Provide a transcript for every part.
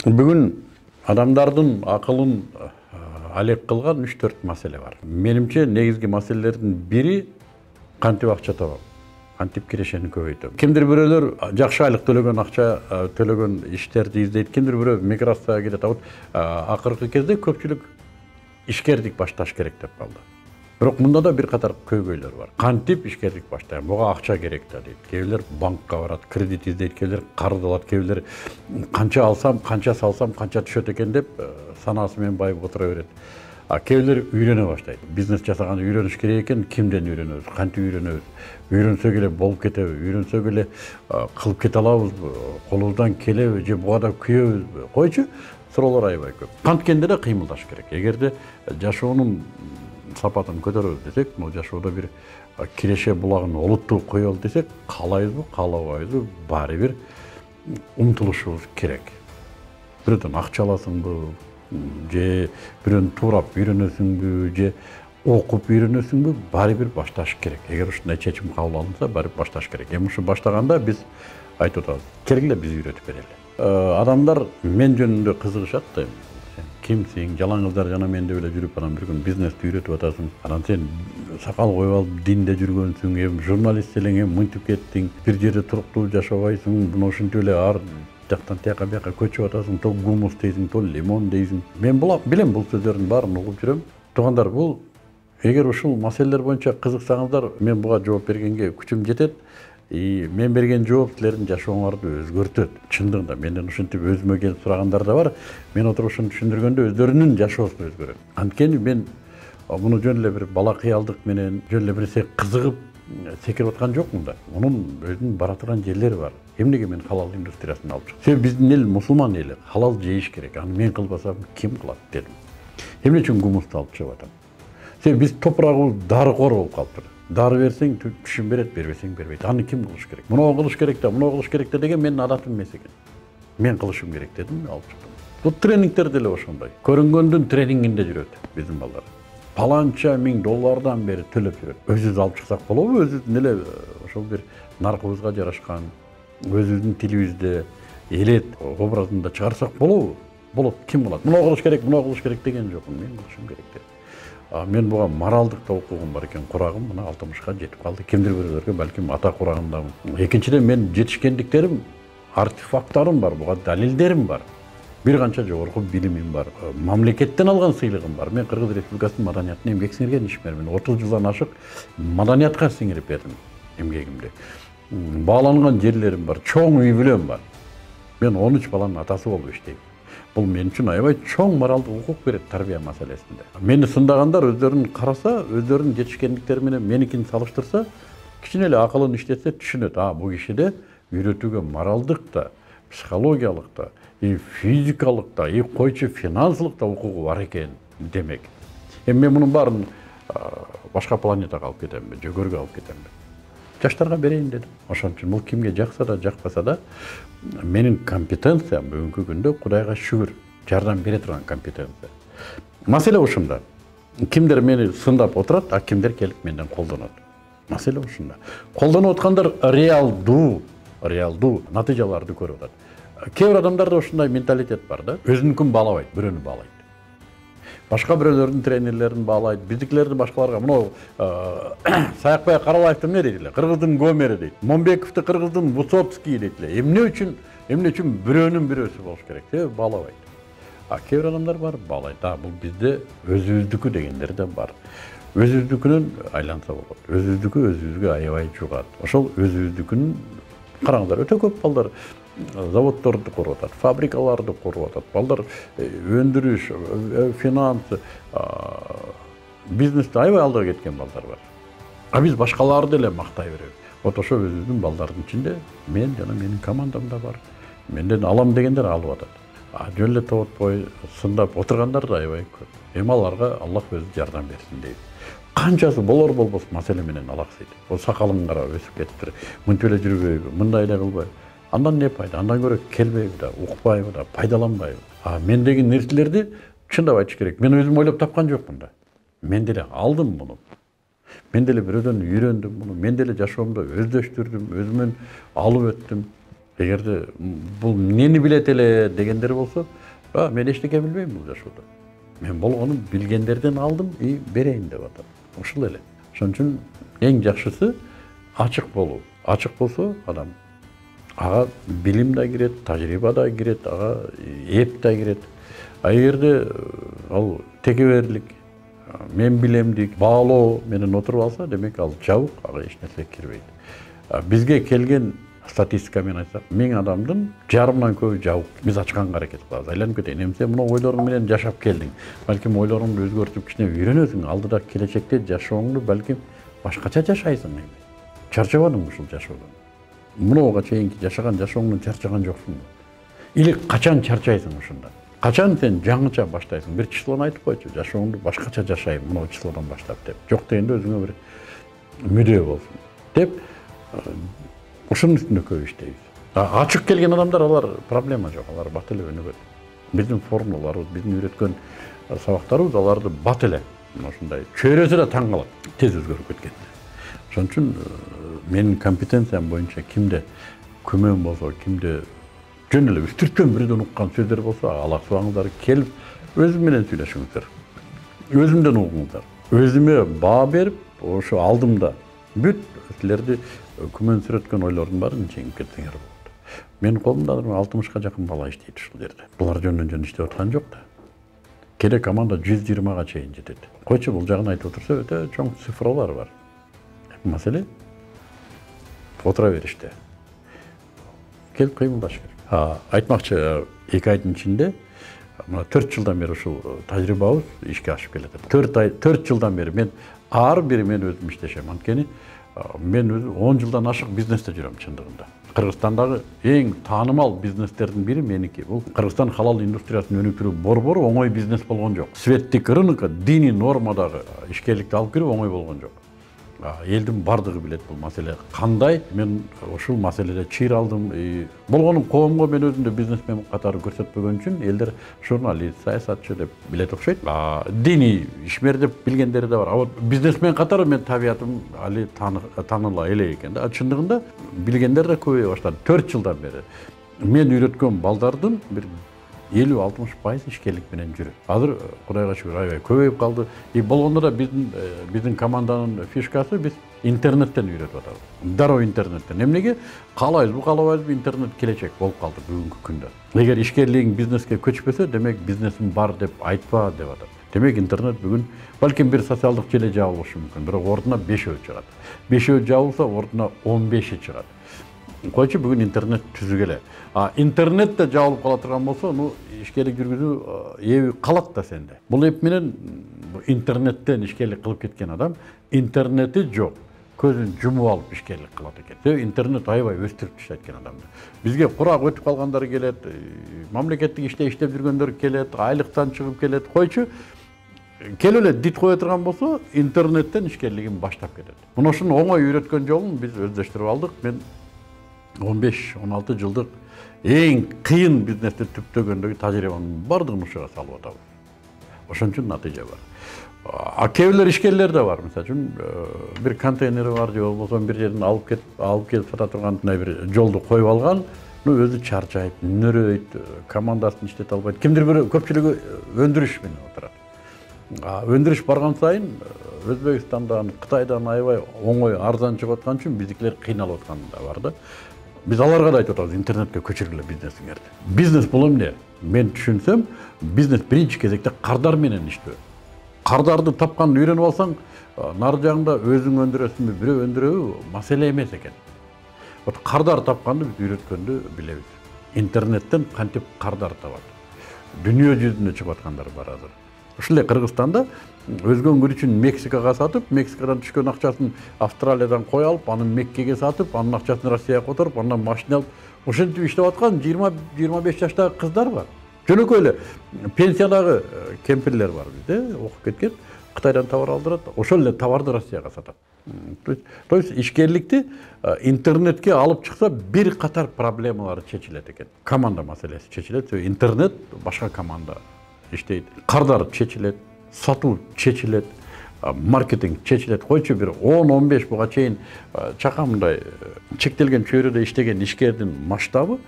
Бүгін адамдардың ақылын алек қылған 3-4 мәселе бар. Менімше негізгі мәселелердің бірі қантип ақша табам, қантип кирешени көбөйтөм. Кимдир бирөөлөр жакшы айлык төлөгөн акча төлөгөн иштерди издейт, кимдир бирөө миграцияга кетет. Акыркы кезде көпчүлүк ишкердик башташ керек деп калды. Бирок мында да бир катар көйгөйлөр бар. Кантип ишкердик баштайм, буга акча керек да дейт. Кээбилер банкка барат, кредит издейт, кээбилер карыз алат, кээбилер канча алсам, канча салсам, канча түшөт экен деп санаасы менен байып отура берет. Кээбилер үйрөнө баштайт. Бизнес жасаганды үйрөнүш керек экен, кимден үйрөнөбүз, кантип үйрөнөбүз? Үйрөнсөк эле болуп кетеби, үйрөнсөк эле кылып кете алабызбы, колубуздан келеби, же буга да күйөбүзбү? Койчу, суроолор аябай көп. Канткенде да кыймылдаш керек. Эгерде жашоонун сапатын көтөрөбүз десек, могу жашоодо бир киреше булагын олуттуу коелу десек, каалайбызбы, каалабайбызбы, баары бир умтулушубуз керек. Бирөөдөн акча аласыңбы, же бирөөнү туурап үйрөнөсүңбү, же окуп үйрөнөсүңбү, баары бир башташ керек. Эгер ушундай чечим кабыл алынса, баары бир башташ керек. Эми ушу баштаганда биз айтып атабыз, келгиле биз үйрөтүп берели. Адамдар мен жөнүндө кызыгышат да. Кимсиң, жалаңыздар жана менде эле жүрүп, анан бир күн бизнести үйрөтүп атасың. Анан сен сакал коюп алып динде жүргөнсүң, журналист элең, мынтип кеттиң, бир жерде туруктуу жашабайсың, мына ушинтип эле ар жактан тияка бияка көчүп атасың, то гумус дейсиң, то лимон дейсиң. Мен билем бул сөздөрдүн баарын угуп жүрөм. Туугандар, бул эгер ушул маселелер боюнча кызыксаңыздар, мен буга жооп бергенге күчүм жетет. Мен берген жооп силердин жашооңорду өзгөртөт. Чындыгында менден ушинтип өзүмө келип сурагандар да бар. Мен отуруп ушуну түшүндүргөндө өздөрүнүн жашоосу өзгөрөт. Анткени мен муну жөн эле бир бала кыялдык менен, жөн эле бирсе кызыгып секирип аткан жокмун да. Мунун өзүнүн бара турган жерлери бар. Эмнеге мен халал индустриясын алып чыктым? Себеби биздин эл мусулман эли, халал жейиш керек. Аны мен кылбасам ким кылат дедим. Эмне үчүн гумусту алып чыгып атам? Себеби биз топурагыбыз дарыкор болуп калыптыр. Дары берсең түшүн берет, бербесең бербейт. Аны ким кылыш керек? Муну кылыш керек да, муну кылыш керек да деген менин адатым эмес экен. Мен кылышым керек дедим, алып чыктым. Бул тренингдер деле ошондой. Көрүнгөндүн тренингинде жүрөт биздин балдар. Паланча $1000 бери төлөп жүрөт. Өзүбүз алып чыксак болобу? Өзүбүздүн эле ошол бир наркыбызга жарашкан, өзүбүздүн тилибизде элет образында чыгарсак болобу? Болот. Ким кылат? Муну кылыш керек, муну кылыш керек деген жокмун. Мен кылышым керек деп. Мен буга моралдык да укугум бар экен. Курагым мына 60га жетип калды. Кимдир бирөөлөргө балким ата курагындамын. Экинчиден мен жетишкендиктерим, артефакттарым бар, буга далилдерим бар. Бир канча жогорку билимим бар. Мамлекеттен алган сыйлыгым бар. Мен Кыргыз Республикасынын маданиятына эмгек сиңирген ишмермин. 30 жылдан ашык маданиятка сиңирип бердим эмгегимди. Бааланган жерлерим бар, чоң үй бүлөм бар. Мен 13 баланын атасы болуп иштейм. Бул мен үчүн аябай чоң моралдык укук берет тарбия маселесинде. Мени сындагандар өздөрүн караса, өздөрүнүн жетишкендиктери менен меникин салыштырса, кичине эле акылын иштетсе түшүнөт. Бул кишиде үйрөтүүгө моралдык да, психологиялык да, физикалык да, койчу финансылык да укугу бар экен демек. Эми мен мунун баарын башка планетага алып кетемби, жөгөргө алып кетемби? Жаштарга берейин дедим. Ошон үчүн бул кимге жакса да, жакпаса да, менин компетенциям бүгүнкү күндө Кудайга шүгүр жардам бере турган компетенция. Маселе ушунда. Кимдер мени сындап отурат, а кимдер келип менден колдонот. Маселе ушунда. Колдонуп аткандар реалдуу натыйжаларды көрүп атат. Кээ бир адамдарда ушундай менталитет бар да, өзүнүкүн баалабайт, бирөөнү баалайт. Башка бирөөлөрдүн тренерлерин баалайт, биздикилерди башкаларга. Мына Саякбай Каралаевди эмне дейт эле? Кыргыздын Гомери дейт. Момбековду кыргыздын Высоцкий дейт эле. Эмне үчүн бирөөнүн бирөөсү болуш керек? Себеби баалабайт. Кээ бир адамдар бар, баалайт. Бул бизде өзүбүздүкү дегендер да бар. Өзүбүздүкүнөн айланса болот. Өзүбүздүкү өзүбүзгө аябай жугат. Ошол өзүбүздүкүн караңыздар, өтө көп балдар заводдорду куруп атат, фабрикаларды куруп атат. Балдар өндүрүш, финанс, бизнесте аябай алда кеткен балдар бар. Биз башкаларды эле мактай беребиз. Вот ошо өзүбүздүн балдардын ичинде мен жана менин командамда бар. Менден алам дегендер алып атат. Жөн эле тоотпой сындап отургандар да аябай көп. Эми аларга Аллах өзү жардам берсин дейт. Канчасы болор болбос маселе менен алаксыйт. Ол сакалын карап өсүп кетиптир. Мынтип эле жүрбөйбү, мындай эле кылбайбы? Андан не пайда? Андан көрө келбейби да, укпайбы да, пайдаланбайбы? Мендеги нерселерди чындап айтыш керек. Мен өзүм ойлоп тапкан жокмун да. Мен деле алдым муну. Мен деле бирөөдөн үйрөндүм муну. Мен деле жашоомдо өздөштүрдүм, өзүмөн алып өттүм. Эгерде бул эмнени билет эле дегендер болсо, мен эчтеке билбейм бул жашоодо. Мен болгонун билгендерден алдым и берейин деп атам. Ушул эле. Ошон үчүн эң жакшысы ачык болуу. Ачык болсо адам ага билим да кирет, тажрыйба да кирет, ага эп да кирет. А эгерде ал текеберлик, мен билемдик, баалоо менен отуруп алса, демек ал жабык, ага эч нерсе кирбейт. Бизге келген статистикамен айтсак, 1000 адамдын жарымдан көбү жабык. Биз ачканга аракет кылабыз. Айланып кетейин. Эмсе мына ойлоруң менен жашап келдиң. Балким ойлоруңду өзгөртүп кичине үйрөнөсүң. Алдыда келечекте жашооңду балким башкача жашайсың. Чарчабадың ушул жашоодон. Мынауга чейинки жашаган жашооңдон чарчаган жоксуңбу? Или качан чарчайсың ушунда? Качан сен жаңыча баштайсың? Бир числону айтып койчу, жашооңду башкача жашайм мына числодон баштап деп. Жок дегенде өзүңө бир мүдө болсун деп ушунун үстүндө көп иштейбиз. Ачык келген адамдар алар проблема жок, алар бат эле өнүгөт. Биздин формулаларыбыз, биздин үйрөткөн сабактарыбыз аларды бат эле ушундай чөйрөсү да таң калат, тез өзгөрүп кеткен. Ошон үчүн менин компетенциям боюнча кимде күмөн болсо, кимде жөн эле үстүрттөн бирден уккан сөздөр болсо, алаксыбаңыздар, келип өзүм менен сүйлөшүңүздөр. Өзүмдөн угуңуздар. Өзүмө баа берип, ошо алдымда бүт силерди күмөнсүрөткөн ойлордун баарын жеңип кетсеңер болот. Менин колумда 60га жакын бала иштейт ушул жерде. Булар жөндөн иштеп аткан жок да. Келе команда 120га чейин жетет. Койчу бул жагын айтып отурса, өтө чоң цифралар бар. Маселе отура бериште. Келип кыймылдаш керек. Айтмакчы, 2 айдын ичинде 4 жылдан бери ушул тажрыйбабыз ишке ашып келет. 4 жылдан бери мен ар бир мен өзүм иштешем. Анткени мен өзү 10 жылдан ашык бизнесте жүрөм чындыгында. Кыргызстандагы эң таанымал бизнестердин бири меники. Бул Кыргызстан халал индустриясын өнүктүрүү борбору оңой бизнес болгон жок. Светтик рынокко диний нормадагы ишкерликти алып кирип оңой болгон жок. Элдин бардыгы билет бул маселе кандай. Мен ушул маселеде чыйыр алдым. Болгонум коомго мен өзүмдү бизнесмен катары көрсөтпөгөн үчүн элдер журналист, саясатчы деп билет окшойт. Диний ишмер деп билгендери да бар. А вот бизнесмен катары мен табиятым али тааныла элек экен да. Чындыгында билгендер да көбөйө баштады. 4 жылдан бери мен үйрөткөн балдардын бир 50-60% ишкерлик менен жүрөт. Азыр Кудайга шүгүр аябай көбөйүп калды. Болгондо да биздин команданын фишкасы биз интернеттен үйрөтүп атабыз. Дароо интернеттен. Эмнеге? Каалайбызбы, каалабайбызбы, интернет келечек болуп калды бүгүнкү күндө. Эгер ишкерлигиң бизнеске көчпөсө, демек бизнесим бар деп айтпа деп атат. Демек интернет бүгүн балким бир социалдык желе жабылышы мүмкүн, бирок ордуна 5 чыгат. 5 жабылса ордуна 15 чыгат. Койчу бүгүн интернет түзүгө эле. Интернетте жабылып кала турган болсо, ишкерлик жүргүзүү эби калат да сенде. Бул эп менен интернеттен ишкерлик кылып кеткен адам интернети жок, көзүн жумуп алып ишкерлик кылат экен. Себеби интернет аябай өстүрүп таштайт экен адамды. Бизге курак өтүп калгандар келет, мамлекеттик иште иштеп жүргөндөр келет, айлыктан чыгып келет. Койчу келип эле дит кое турган болсо, интернеттен ишкерлигин баштап кетет. Мына ушуну оңой үйрөткөн жолун биз өздөштүрүп алдык. Мен 15-16 жылдык эң кыйын бизнести түптөгөндөгү тажрыйбанын бардыгын ушуга салып атабыз. Ошон үчүн натыйжа бар. Кээ бирлер ишкерлер да бар. Мисалы үчүн бир контейнери бар же болбосо бир жерден алып келип сата турган бир жолду коюп алган, өзү чарчайт, нөрөйт, командасын иштете албайт. Кимдир бир көпчүлүгү өндүрүш менен отурат. Өндүрүш барган сайын Өзбекстандан, Кытайдан аябай оңой, арзан чыгып аткан үчүн биздикилер кыйналып аткан да бар да. Биз аларга да айтып атабыз, интернетке көчүргүлө бизнесиңерди. Бизнес бул эмне? Мен түшүнсөм, бизнес биринчи кезекте кардар менен иштөө. Кардарды тапканды үйрөнүп алсаң, нары жагында өзүң өндүрөсүңбү, бирөө өндүрөбү, маселе эмес экен. Вот кардар тапканды биз үйрөткөндү билебиз. Интернеттен кантип кардар табат. Дүйнө жүзүнө чыгып аткандар бар азыр. Ушулай Кыргызстанда өзгөнгөр үчүн Мексикага сатып, Мексикадан түшкөн акчасын Австралиядан кой алып, аны Меккеге сатып, анын акчасын Россияга которуп, андан машина алып, ошентип иштеп аткан 20-25 жаштагы кыздар бар. Жөнөкөй эле пенсиядагы кемпирлер бар бизде, окуп кеткен, Кытайдан товар алдырат, ошол эле товарды Россияга сатат. То есть ишкерликти интернетке алып чыкса бир катар проблемалары чечилет экен. Команда маселеси чечилет, интернет башка команда иштейт. Кардар чечилет, сатуу чечилет, маркетинг чечилет. Койчу бир 10-15 буга чейин чакамдай чектелген чөйрөдө иштеген ишкердин масштабы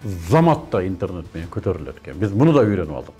заматта интернет менен көтөрүлөт экен. Биз муну да үйрөнүп алдык.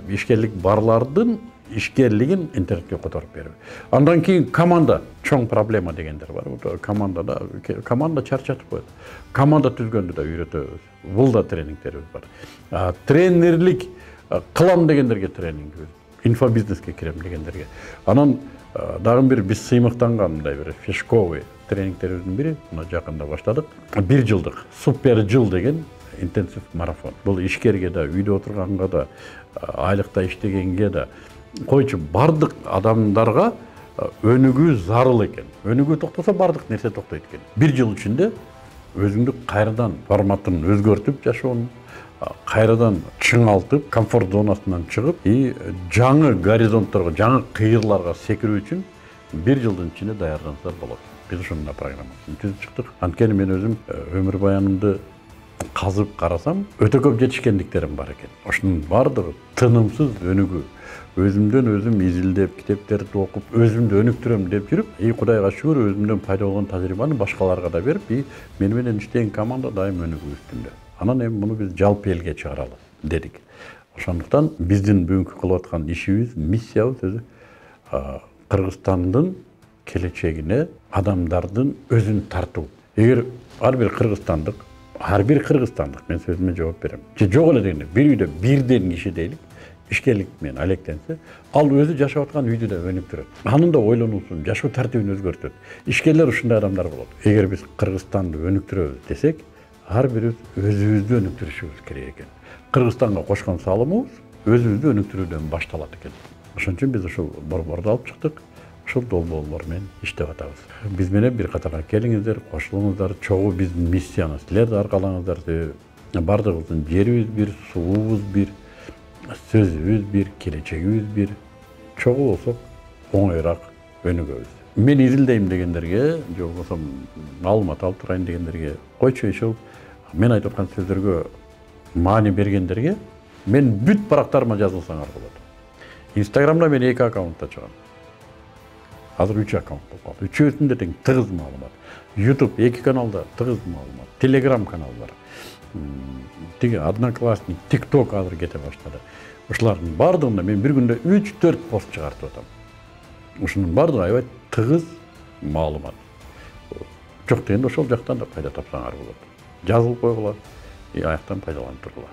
Ишкерлик барлардын ишкерлигин интернетке которуп берип. Андан кийин команда чоң проблема дегендер бар. Команда чарчатып коет. Команда түзгөндү да үйрөтөбүз. Бул да тренингтерибиз бар. Тренерлик кылам дегендерге тренинг, инфобизнеске кирем дегендерге. Анан дагы бир биз сыймыктанган мындай бир фишковый тренингтерибиздин бири мына жакында баштадык. 1 жылдык супер жыл деген интенсив марафон. Бул ишкерге да, үйдө отурганга да, айлыкта иштегенге да, койчу бардык адамдарга өнүгүү зарыл экен. Өнүгүү токтосо бардык нерсе токтойт экен. 1 жыл ичинде өзүңдү кайрадан форматын өзгөртүп жашоону, кайрадан чыңалтып, комфорт зонасынан чыгып, жаңы горизонтторго, жаңы кыйырларга секирүү үчүн 1 жылдын ичинде даярданса болот. Биз ушундай программасын түзүп чыктык. Анткени мен өзүм өмүр баянымды казып карасам, өтө көп жетишкендиктерим бар экен. Ошунун бардыгы тынымсыз өнүгүү. Өзүмдөн өзүм изилдеп, китептерди окуп, өзүмдү өнүктүрөм деп жүрүп, Кудайга шүгүр өзүмдөн пайда болгон тажрыйбаны башкаларга да берип, мени менен иштеген команда дайым өнүгүү үстүндө. Анан эми муну биз жалпы элге чыгаралы дедик. Ошондуктан биздин бүгүнкү кылып аткан ишибиз, миссиябыз өзү Кыргызстандын келечегине адамдардын өзүн тартуу. Эгер ар бир кыргызстандык, мен сөзүмө жооп берем. Жок эле дегенде, бир үйдө бирден киши дейли ишкерлик менен алектенсе, ал өзү жашап аткан үйдү да өнүктүрөт. Анын да ойлонуусун, жашоо тартибин өзгөртөт. Ишкерлер ушундай адамдар болот. Эгер биз Кыргызстанды өнүктүрөбүз десек, ар бирибиз өзүбүздү өнүктүрүшүбүз керек экен. Кыргызстанга кошкон салымыбыз өзүбүздү өнүктүрүүдөн башталат экен. Ошон үчүн биз ушул борборду алып чыктык. Ушул долбоорлор менен иштеп атабыз. Биз менен бир катарга келиңиздер, кошулуңуздар. Чогуу биздин миссияны силер да аркалаңыздар. Бардыгыбыздын жерибиз бир, суубуз бир, сөзүбүз бир, келечегибиз бир. Чогуу болсок, оңоюраак өнүгөбүз. Мен изилдейм дегендерге, же болбосо маалымат алып турайын дегендерге, койчу ишул мен айтып аткан сөздөргө маани бергендерге мен бүт барактарыма жазылсаңар болот. Инстаграмда мен 2 аккаунтта чыгам. Азыр 3 аккаунт болуп калды. Үчөөсүндө тең тыгыз маалымат. YouTube 2 каналда тыгыз маалымат. Telegram канал бар. Тиги Одноклассник, TikTok азыр кете баштады. Ушулардын бардыгында мен бир күндө 3-4 пост чыгартып атам. Ушунун бардыгы аябай тыгыз маалымат. Жок дегенде ошол жактан да пайда тапсаңар болот. Жазылып койгула, аяктан пайдаланып тургула.